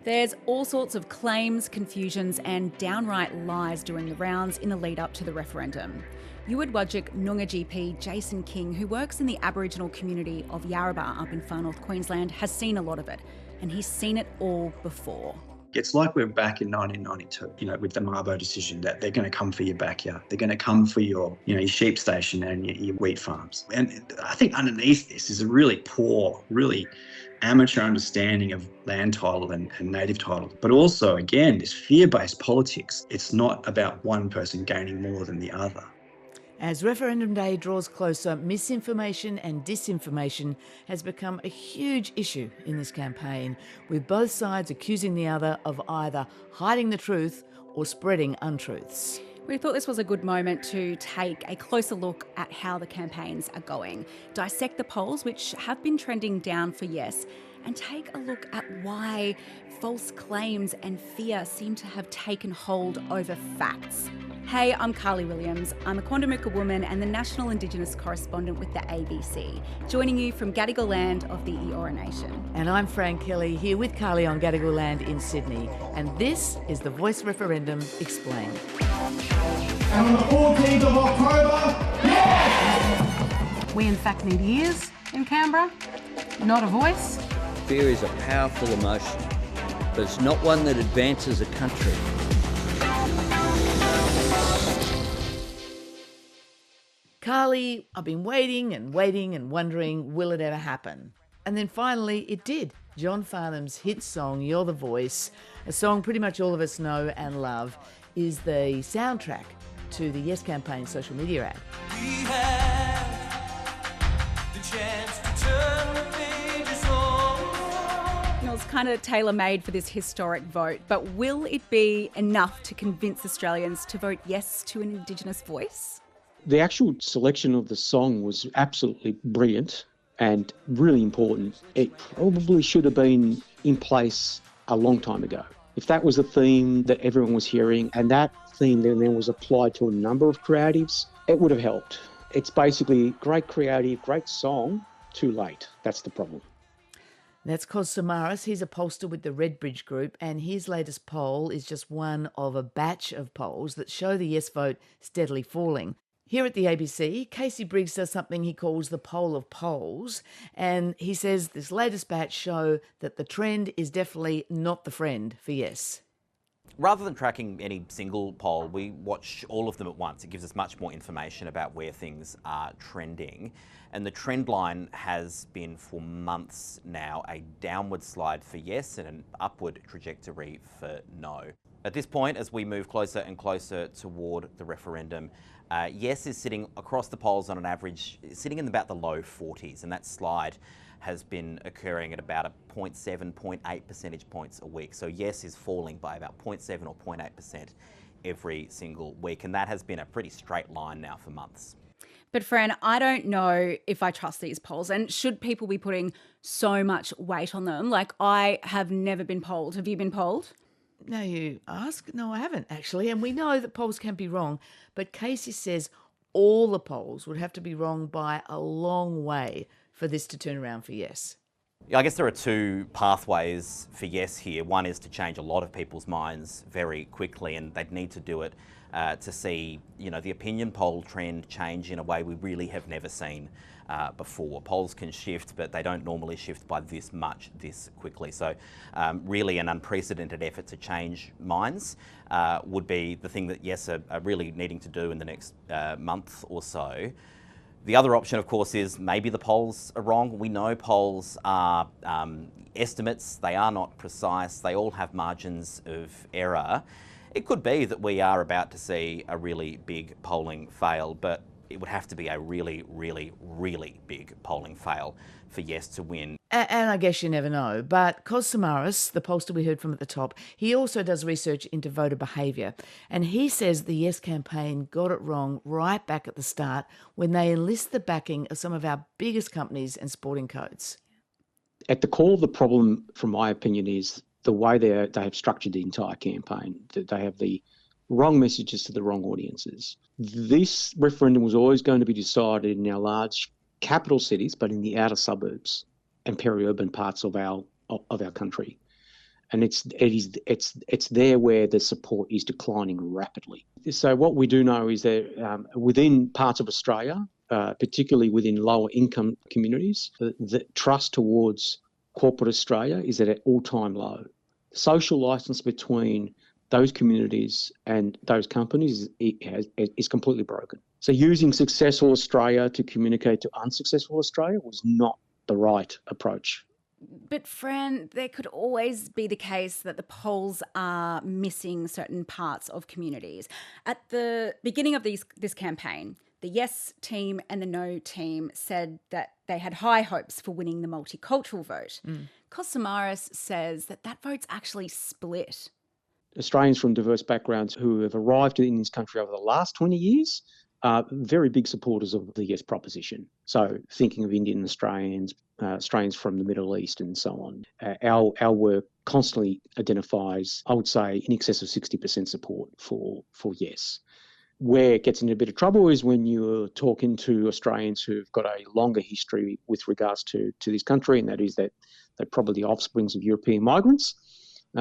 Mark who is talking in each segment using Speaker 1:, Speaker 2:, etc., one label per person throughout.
Speaker 1: There's all sorts of claims, confusions and downright lies during the rounds in the lead up to the referendum. Uwadwajik Noongar GP Jason King, who works in the Aboriginal community of Yarrabah up in far north Queensland, has seen a lot of it, and he's seen it all before.
Speaker 2: It's like we're back in 1992, with the Mabo decision, that they're going to come for your backyard. They're going to come for your sheep station and your wheat farms. And I think underneath this is a really poor, really amateur understanding of land title and native title. But also, again, this fear-based politics. It's not about one person gaining more than the other.
Speaker 3: As referendum day draws closer, misinformation and disinformation has become a huge issue in this campaign, with both sides accusing the other of either hiding the truth or spreading untruths.
Speaker 1: We thought this was a good moment to take a closer look at how the campaigns are going, dissect the polls, which have been trending down for yes, and take a look at why false claims and fear seem to have taken hold over facts. Hey, I'm Carly Williams. I'm a Quandamooka woman and the National Indigenous Correspondent with the ABC, joining you from Gadigal land of the Eora Nation.
Speaker 3: And I'm Fran Kelly, here with Carly on Gadigal land in Sydney. And this is the Voice Referendum Explained.
Speaker 4: And on the 14th of October, yes!
Speaker 5: We in fact need ears in Canberra, not a voice.
Speaker 6: Fear is a powerful emotion, but it's not one that advances a country.
Speaker 3: Carly, I've been waiting and wondering, will it ever happen? And then finally it did. John Farnham's hit song, You're the Voice, a song pretty much all of us know and love, is the soundtrack to the Yes campaign social media ad.
Speaker 7: We have the chance to turn the pages on.
Speaker 1: It's kind of tailor-made for this historic vote, but will it be enough to convince Australians to vote yes to an Indigenous voice?
Speaker 8: The actual selection of the song was absolutely brilliant and really important. It probably should have been in place a long time ago. If that was a theme that everyone was hearing and that theme then was applied to a number of creatives, it would have helped. It's basically great creative, great song, too late. That's the problem.
Speaker 3: That's Cos Samaras. He's a pollster with the Redbridge Group, and his latest poll is just one of a batch of polls that show the yes vote steadily falling. Here at the ABC, Casey Briggs does something he calls the poll of polls, and he says this latest batch show that the trend is definitely not the friend for yes.
Speaker 9: Rather than tracking any single poll, we watch all of them at once. It gives us much more information about where things are trending. And the trend line has been for months now a downward slide for yes and an upward trajectory for no. At this point, as we move closer and closer toward the referendum, yes is sitting across the polls on an average, sitting in about the low 40s, and that slide has been occurring at about a 0.7, 0.8 percentage points a week. So yes is falling by about 0.7 or 0.8% every single week, and that has been a pretty straight line now for months.
Speaker 1: But Fran, I don't know if I trust these polls, and should people be putting so much weight on them? Like, I have never been polled. Have you been polled?
Speaker 3: Now you ask? No, I haven't actually. And we know that polls can be wrong, but Casey says all the polls would have to be wrong by a long way for this to turn around for yes.
Speaker 9: I guess there are two pathways for yes here. One is to change a lot of people's minds very quickly, and they'd need to do it to see, the opinion poll trend change in a way we really have never seen before. Polls can shift, but they don't normally shift by this much, this quickly. So really an unprecedented effort to change minds would be the thing that yes are really needing to do in the next month or so. The other option, of course, is maybe the polls are wrong. We know polls are estimates. They are not precise. They all have margins of error. It could be that we are about to see a really big polling fail, but it would have to be a really, really, really big polling fail for yes to win.
Speaker 3: And I guess you never know. But Cos Samaras, the pollster we heard from at the top, he also does research into voter behaviour. And he says the Yes campaign got it wrong right back at the start when they enlist the backing of some of our biggest companies and sporting codes.
Speaker 8: At the core of the problem, from my opinion, is the way they have structured the entire campaign. They have the wrong messages to the wrong audiences. This referendum was always going to be decided in our large capital cities, but in the outer suburbs and peri-urban parts of our country. And it's there where the support is declining rapidly. So what we do know is that within parts of Australia, particularly within lower income communities, the trust towards corporate Australia is at an all-time low. Social license between those communities and those companies is completely broken. So using successful Australia to communicate to unsuccessful Australia was not the right approach.
Speaker 1: But Fran, there could always be the case that the polls are missing certain parts of communities. At the beginning of this campaign, the Yes team and the No team said that they had high hopes for winning the multicultural vote. Kosamaris says that vote's actually split.
Speaker 8: Australians from diverse backgrounds who have arrived in this country over the last 20 years are very big supporters of the Yes proposition. So thinking of Indian Australians, Australians from the Middle East and so on. Our work constantly identifies, I would say, in excess of 60% support for Yes. Where it gets into a bit of trouble is when you're talking to Australians who've got a longer history with regards to this country, and that is that they're probably offsprings of European migrants.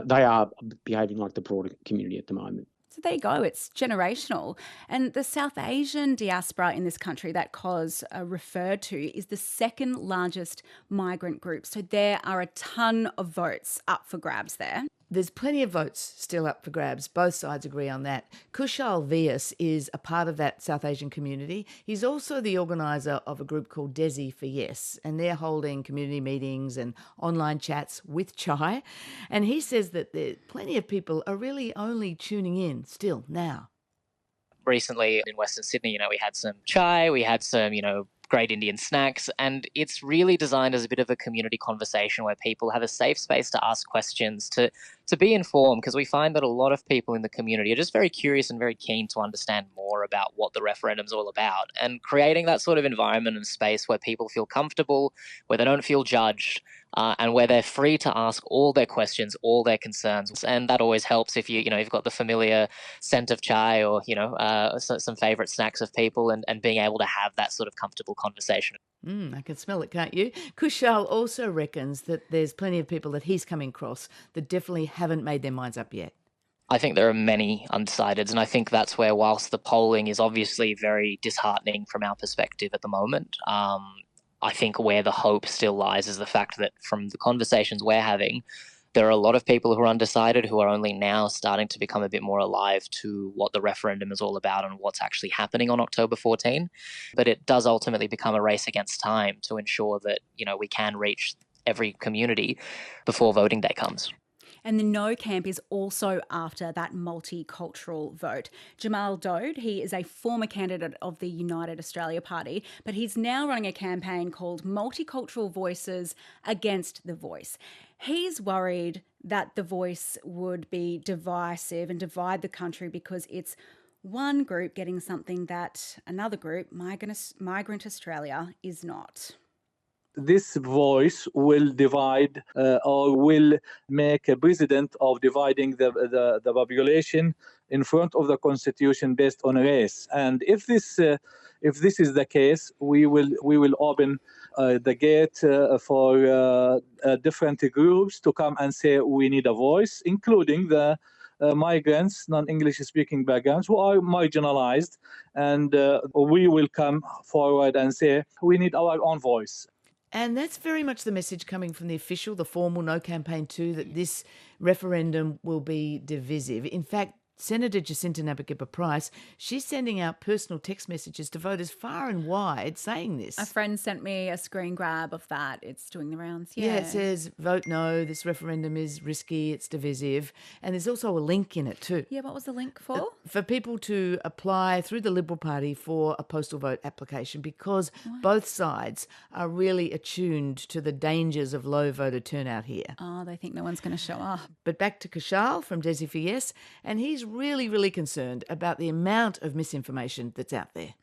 Speaker 8: They are behaving like the broader community at the moment.
Speaker 1: So there you go, it's generational. And the South Asian diaspora in this country that Kos referred to is the second largest migrant group. So there are a ton of votes up for grabs there.
Speaker 3: There's plenty of votes still up for grabs. Both sides agree on that. Kushal Vyas is a part of that South Asian community. He's also the organiser of a group called Desi for Yes, and they're holding community meetings and online chats with chai. And he says that plenty of people are really only tuning in still now.
Speaker 10: Recently in Western Sydney, we had some chai, we had some, great Indian snacks, and it's really designed as a bit of a community conversation where people have a safe space to ask questions, to be informed, because we find that a lot of people in the community are just very curious and very keen to understand more about what the referendum's all about, and creating that sort of environment and space where people feel comfortable, where they don't feel judged, and where they're free to ask all their questions, all their concerns. And that always helps if you've got the familiar scent of chai or, some favourite snacks of people, and being able to have that sort of comfortable conversation.
Speaker 3: I can smell it, can't you? Kushal also reckons that there's plenty of people that he's coming across that definitely haven't made their minds up yet.
Speaker 10: I think there are many undecideds, and I think that's where, whilst the polling is obviously very disheartening from our perspective at the moment, I think where the hope still lies is the fact that from the conversations we're having, there are a lot of people who are undecided who are only now starting to become a bit more alive to what the referendum is all about and what's actually happening on October 14. But it does ultimately become a race against time to ensure that, we can reach every community before voting day comes.
Speaker 1: And the No camp is also after that multicultural vote. Jamal Dode, he is a former candidate of the United Australia Party, but he's now running a campaign called Multicultural Voices Against the Voice. He's worried that the Voice would be divisive and divide the country because it's one group getting something that another group, Migrant Australia, is not.
Speaker 11: This voice will divide or will make a precedent of dividing the population in front of the constitution based on race. And if this is the case, we will open the gate for different groups to come and say we need a voice, including the migrants, non-English speaking backgrounds who are marginalized, and we will come forward and say we need our own voice.
Speaker 3: And that's very much the message coming from the official, the formal No campaign too, that this referendum will be divisive. In fact, Senator Jacinta Nabigiba-Price, she's sending out personal text messages to voters far and wide saying this.
Speaker 1: A friend sent me a screen grab of that. It's doing the rounds.
Speaker 3: Yeah, it says, vote no, this referendum is risky, it's divisive. And there's also a link in it too.
Speaker 1: Yeah, what was the link for?
Speaker 3: For people to apply through the Liberal Party for a postal vote application, because both sides are really attuned to the dangers of low voter turnout here.
Speaker 1: Oh, they think no one's going to show up.
Speaker 3: But back to Kushal from Desi for Yes, and he's really concerned about the amount of misinformation that's out there.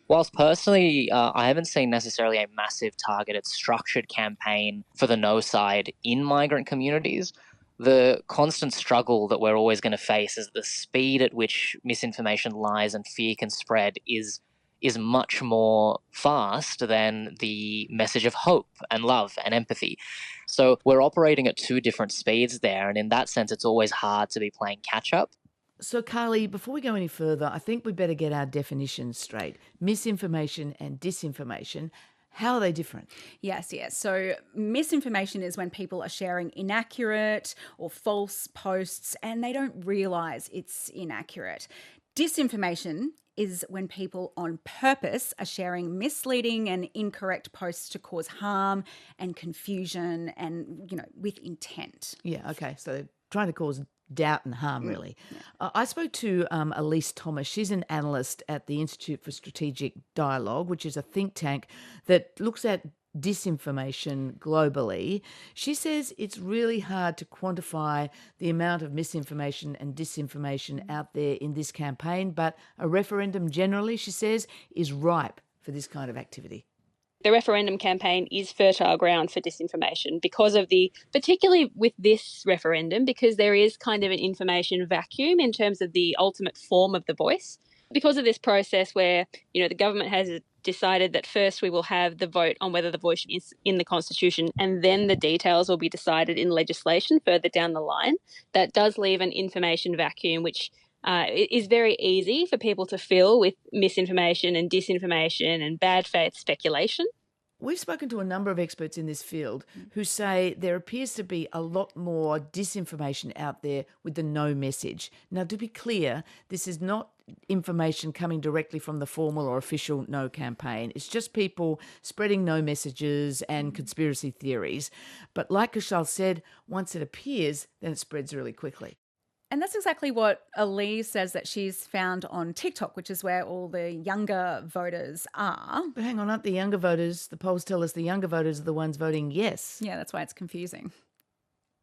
Speaker 10: Whilst personally, I haven't seen necessarily a massive targeted structured campaign for the No side in migrant communities, the constant struggle that we're always going to face is the speed at which misinformation, lies and fear can spread is is much more fast than the message of hope and love and empathy. So we're operating at two different speeds there, and in that sense, it's always hard to be playing catch up.
Speaker 3: So, Carly, before we go any further, I think we better get our definitions straight. Misinformation and disinformation, how are they different?
Speaker 1: Yes. So misinformation is when people are sharing inaccurate or false posts and they don't realise it's inaccurate. Disinformation is when people on purpose are sharing misleading and incorrect posts to cause harm and confusion and, with intent.
Speaker 3: Yeah, okay. So they're trying to cause doubt and harm, really. I spoke to Elise Thomas. She's an analyst at the Institute for Strategic Dialogue, which is a think tank that looks at disinformation globally. She says it's really hard to quantify the amount of misinformation and disinformation out there in this campaign, but a referendum generally, she says, is ripe for this kind of activity.
Speaker 12: The referendum campaign is fertile ground for disinformation because of particularly with this referendum, because there is kind of an information vacuum in terms of the ultimate form of the voice. Because of this process where, the government has decided that first we will have the vote on whether the voice is in the Constitution and then the details will be decided in legislation further down the line, that does leave an information vacuum, which it is very easy for people to fill with misinformation and disinformation and bad faith speculation.
Speaker 3: We've spoken to a number of experts in this field who say there appears to be a lot more disinformation out there with the no message. Now, to be clear, this is not information coming directly from the formal or official no campaign. It's just people spreading no messages and conspiracy theories. But like Kushal said, once it appears, then it spreads really quickly.
Speaker 1: And that's exactly what Elise says that she's found on TikTok, which is where all the younger voters are.
Speaker 3: But hang on, aren't the younger voters, the polls tell us the younger voters are the ones voting yes.
Speaker 1: Yeah, that's why it's confusing.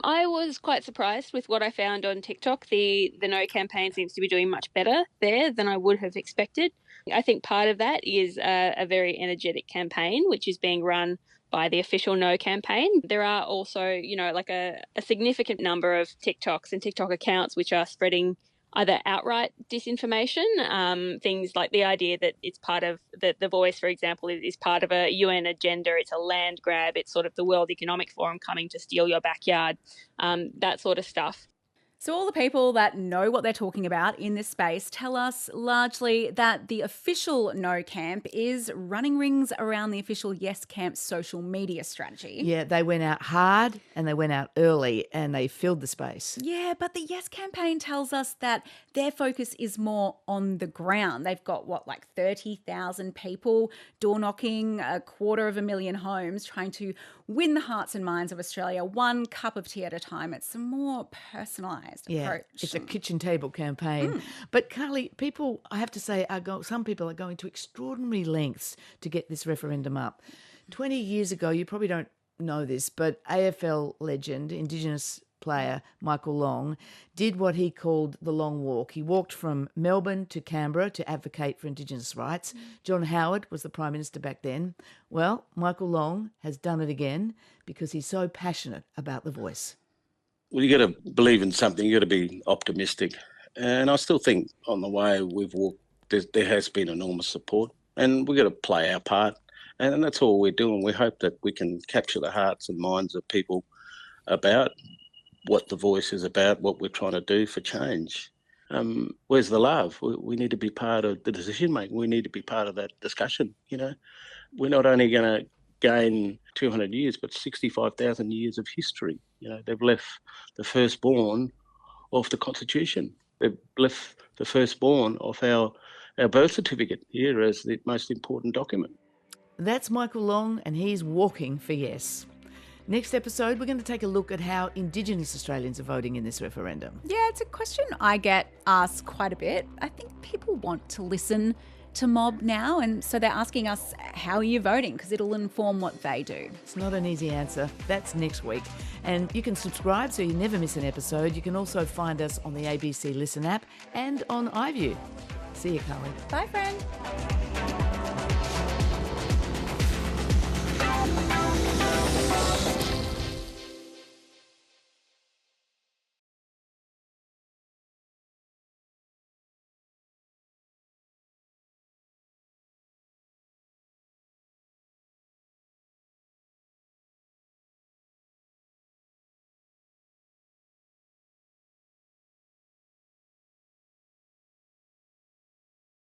Speaker 12: I was quite surprised with what I found on TikTok. The No campaign seems to be doing much better there than I would have expected. I think part of that is a very energetic campaign, which is being run by the official No campaign. There are also, a significant number of TikToks and TikTok accounts which are spreading either outright disinformation, things like the idea that it's part of the Voice, for example, is part of a UN agenda. It's a land grab. It's sort of the World Economic Forum coming to steal your backyard, that sort of stuff.
Speaker 1: So all the people that know what they're talking about in this space tell us largely that the official No camp is running rings around the official Yes camp's social media strategy.
Speaker 3: Yeah, they went out hard and they went out early and they filled the space.
Speaker 1: Yeah, but the Yes campaign tells us that their focus is more on the ground. They've got, 30,000 people door knocking, 250,000 homes, trying to win the hearts and minds of Australia one cup of tea at a time. It's a more personalised approach.
Speaker 3: It's a kitchen table campaign. But Carly, people, I have to say, some people are going to extraordinary lengths to get this referendum up. 20 years ago, you probably don't know this, but AFL legend, Indigenous player Michael Long, did what he called the long walk. He walked from Melbourne to Canberra to advocate for Indigenous rights. John Howard was the Prime Minister back then. Well, Michael Long has done it again because he's so passionate about the voice.
Speaker 13: Well, you got to believe in something. You got to be optimistic. And I still think on the way we've walked, there has been enormous support, and we've got to play our part. And that's all we're doing. We hope that we can capture the hearts and minds of people about what the voice is about, what we're trying to do for change. Where's the love? We need to be part of the decision making. We need to be part of that discussion. We're not only going to gain 200 years, but 65,000 years of history. They've left the firstborn off the Constitution. They've left the firstborn off our birth certificate here as the most important document.
Speaker 3: That's Michael Long, and he's walking for yes. Next episode, we're going to take a look at how Indigenous Australians are voting in this referendum.
Speaker 1: Yeah, it's a question I get asked quite a bit. I think people want to listen to mob now, and so they're asking us, how are you voting? Because it'll inform what they do.
Speaker 3: It's not an easy answer. That's next week. And you can subscribe so you never miss an episode. You can also find us on the ABC Listen app and on iView. See you, Carly.
Speaker 1: Bye, friend.